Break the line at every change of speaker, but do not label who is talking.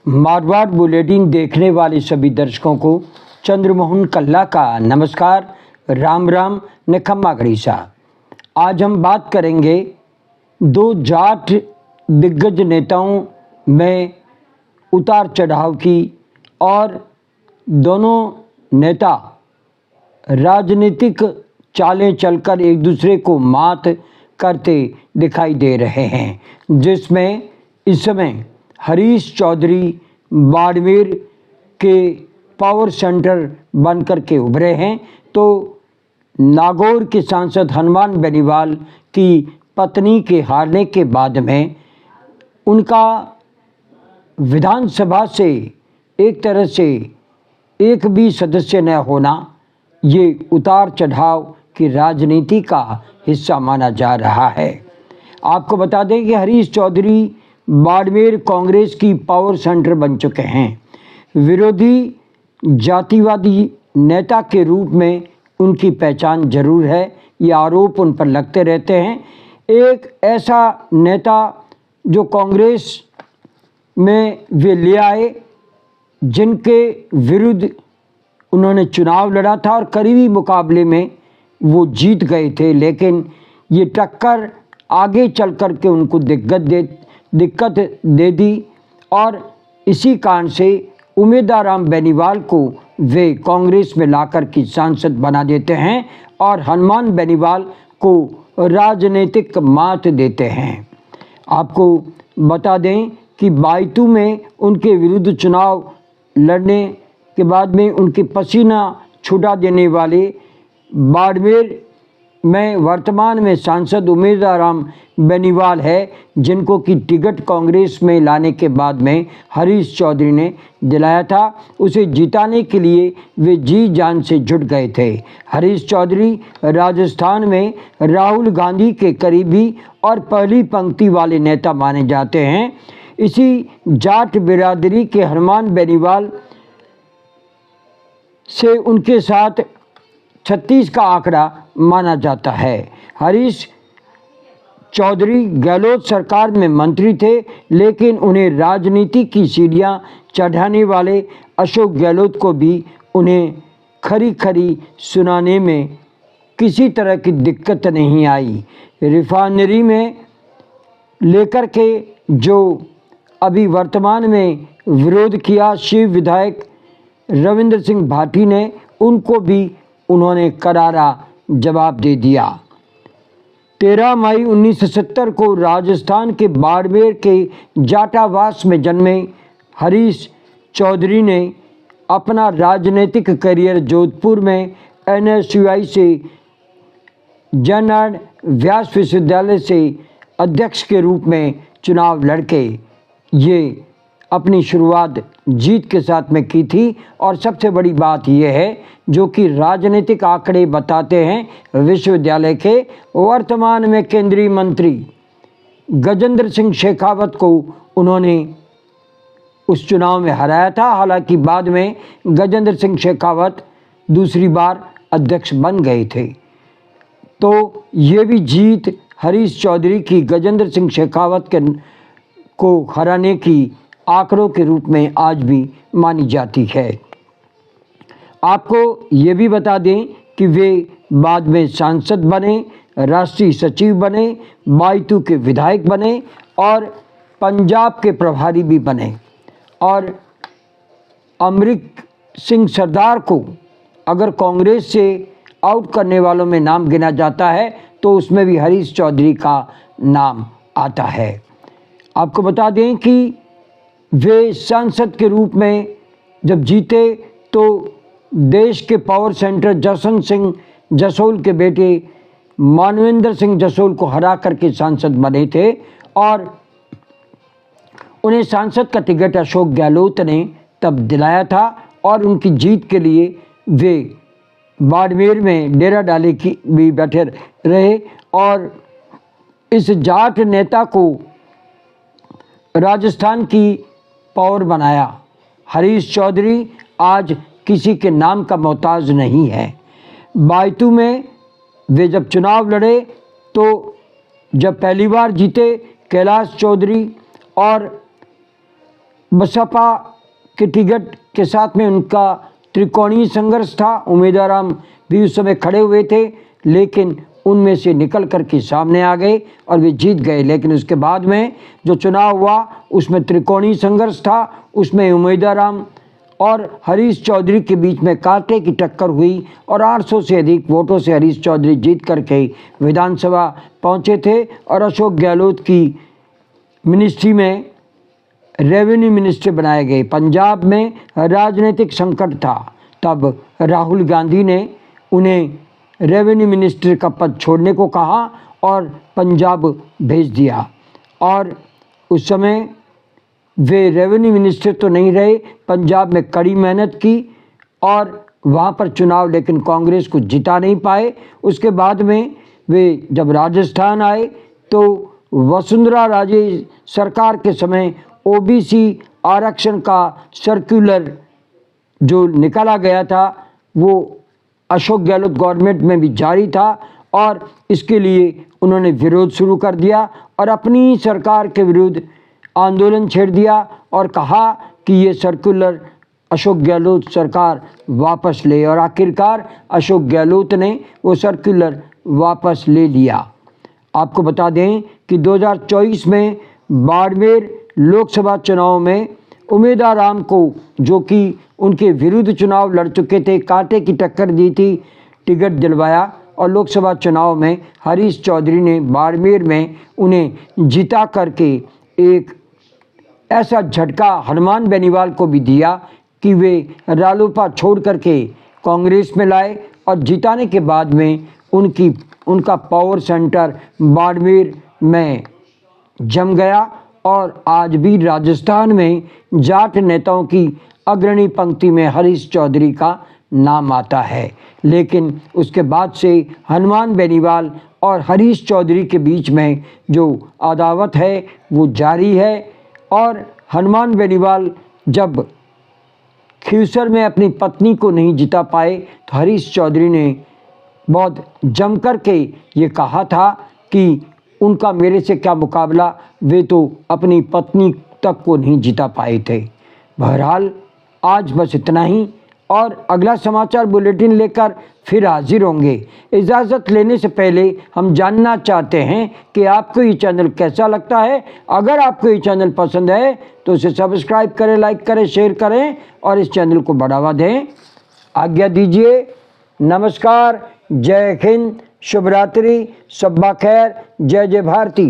Marwar bulletin देखने वाले सभी दर्शकों को चंद्रमोहन कल्ला का नमस्कार, राम राम, निखम्मा गणिसा। आज हम बात करेंगे दो जाट दिग्गज नेताओं में उतार चढ़ाव की और दोनों नेता राजनीतिक चालें चलकर एक दूसरे को मात करते दिखाई दे रहे हैं, जिसमें इस समय हरीश चौधरी बाड़मेर के पावर सेंटर बनकर के उभरे हैं, तो नागौर के सांसद हनुमान बेनीवाल की पत्नी के हारने के बाद में उनका विधानसभा से एक तरह से एक भी सदस्य न होना ये उतार चढ़ाव की राजनीति का हिस्सा माना जा रहा है। आपको बता दें कि हरीश चौधरी बाड़मेर कांग्रेस की पावर सेंटर बन चुके हैं। विरोधी जातिवादी नेता के रूप में उनकी पहचान जरूर है, ये आरोप उन पर लगते रहते हैं। एक ऐसा नेता जो कांग्रेस में वे ले आए, जिनके विरुद्ध उन्होंने चुनाव लड़ा था और करीबी मुकाबले में वो जीत गए थे, लेकिन ये टक्कर आगे चल कर के उनको दिक्कत दे दी और इसी कारण से उमेदाराम बेनीवाल को वे कांग्रेस में लाकर के सांसद बना देते हैं और हनुमान बेनीवाल को राजनीतिक मात देते हैं। आपको बता दें कि बायतू में उनके विरुद्ध चुनाव लड़ने के बाद में उनके पसीना छुटा देने वाले बाड़मेर में वर्तमान में सांसद उमेदाराम बेनीवाल है, जिनको की टिकट कांग्रेस में लाने के बाद में हरीश चौधरी ने दिलाया था। उसे जिताने के लिए वे जी जान से जुट गए थे। हरीश चौधरी राजस्थान में राहुल गांधी के करीबी और पहली पंक्ति वाले नेता माने जाते हैं। इसी जाट बिरादरी के हनुमान बेनीवाल से उनके साथ 36 का आंकड़ा माना जाता है। हरीश चौधरी गहलोत सरकार में मंत्री थे, लेकिन उन्हें राजनीति की सीढ़ियां चढ़ाने वाले अशोक गहलोत को भी उन्हें खरी खरी सुनाने में किसी तरह की दिक्कत नहीं आई। रिफाइनरी में लेकर के जो अभी वर्तमान में विरोध किया शिव विधायक रविंद्र सिंह भाटी ने, उनको भी उन्होंने करारा जवाब दे दिया। 13 मई 1970 को राजस्थान के बाड़मेर के जाटावास में जन्मे हरीश चौधरी ने अपना राजनीतिक करियर जोधपुर में NSUI से जन व्यास विश्वविद्यालय से अध्यक्ष के रूप में चुनाव लड़के ये अपनी शुरुआत जीत के साथ में की थी। और सबसे बड़ी बात यह है, जो कि राजनीतिक आंकड़े बताते हैं, विश्वविद्यालय के वर्तमान में केंद्रीय मंत्री गजेंद्र सिंह शेखावत को उन्होंने उस चुनाव में हराया था। हालांकि बाद में गजेंद्र सिंह शेखावत दूसरी बार अध्यक्ष बन गए थे, तो ये भी जीत हरीश चौधरी की गजेंद्र सिंह शेखावत को हराने की आंकड़ों के रूप में आज भी मानी जाती है। आपको ये भी बता दें कि वे बाद में सांसद बने, राष्ट्रीय सचिव बने, बायतू के विधायक बने और पंजाब के प्रभारी भी बने। और अमरिक सिंह सरदार को अगर कांग्रेस से आउट करने वालों में नाम गिना जाता है तो उसमें भी हरीश चौधरी का नाम आता है। आपको बता दें कि वे सांसद के रूप में जब जीते तो देश के पावर सेंटर जसवंत सिंह जसोल के बेटे मानवेंद्र सिंह जसोल को हरा करके सांसद बने थे और उन्हें सांसद का टिकट अशोक गहलोत ने तब दिलाया था और उनकी जीत के लिए वे बाड़मेर में डेरा डाले की भी बैठे रहे और इस जाट नेता को राजस्थान की पावर बनाया। हरीश चौधरी आज किसी के नाम का मोहताज नहीं है। बायतू में वे जब चुनाव लड़े तो जब पहली बार जीते कैलाश चौधरी और बसपा के टिकट के साथ में उनका त्रिकोणीय संघर्ष था। उम्मीदवार भी उस समय खड़े हुए थे, लेकिन उनमें से निकल कर के सामने आ गए और वे जीत गए। लेकिन उसके बाद में जो चुनाव हुआ उसमें त्रिकोणीय संघर्ष था। उसमें उम्मीदवार और हरीश चौधरी के बीच में कांटे की टक्कर हुई और 800 से अधिक वोटों से हरीश चौधरी जीत करके विधानसभा पहुंचे थे और अशोक गहलोत की मिनिस्ट्री में रेवेन्यू मिनिस्टर बनाए गए। पंजाब में राजनीतिक संकट था, तब राहुल गांधी ने उन्हें रेवेन्यू मिनिस्टर का पद छोड़ने को कहा और पंजाब भेज दिया। और उस समय वे रेवेन्यू मिनिस्टर तो नहीं रहे, पंजाब में कड़ी मेहनत की और वहाँ पर चुनाव लेकिन कांग्रेस को जिता नहीं पाए। उसके बाद में वे जब राजस्थान आए तो वसुंधरा राजे सरकार के समय ओबीसी आरक्षण का सर्कुलर जो निकाला गया था वो अशोक गहलोत गवर्नमेंट में भी जारी था और इसके लिए उन्होंने विरोध शुरू कर दिया और अपनी सरकार के विरुद्ध आंदोलन छेड़ दिया और कहा कि ये सर्कुलर अशोक गहलोत सरकार वापस ले, और आखिरकार अशोक गहलोत ने वो सर्कुलर वापस ले लिया। आपको बता दें कि 2024 में बाड़मेर लोकसभा चुनाव में उम्मीदवार राम को, जो कि उनके विरुद्ध चुनाव लड़ चुके थे, कांटे की टक्कर दी थी, टिकट दिलवाया और लोकसभा चुनाव में हरीश चौधरी ने बाड़मेर में उन्हें जिता करके एक ऐसा झटका हनुमान बेनीवाल को भी दिया कि वे रालोपा छोड़ करके कांग्रेस में लाए और जिताने के बाद में उनका पावर सेंटर बाड़मेर में जम गया और आज भी राजस्थान में जाट नेताओं की अग्रणी पंक्ति में हरीश चौधरी का नाम आता है। लेकिन उसके बाद से हनुमान बेनीवाल और हरीश चौधरी के बीच में जो अदावत है वो जारी है और हनुमान बेनीवाल जब खींवसर में अपनी पत्नी को नहीं जिता पाए तो हरीश चौधरी ने बहुत जम कर के ये कहा था कि उनका मेरे से क्या मुकाबला, वे तो अपनी पत्नी तक को नहीं जिता पाए थे। बहरहाल आज बस इतना ही और अगला समाचार बुलेटिन लेकर फिर हाजिर होंगे। इजाज़त लेने से पहले हम जानना चाहते हैं कि आपको ये चैनल कैसा लगता है। अगर आपको ये चैनल पसंद है तो इसे सब्सक्राइब करें, लाइक करें, शेयर करें और इस चैनल को बढ़ावा दें। आज्ञा दीजिए, नमस्कार, जय हिंद, शुभ रात्रि, शब्बा खैर, जय जय भारती।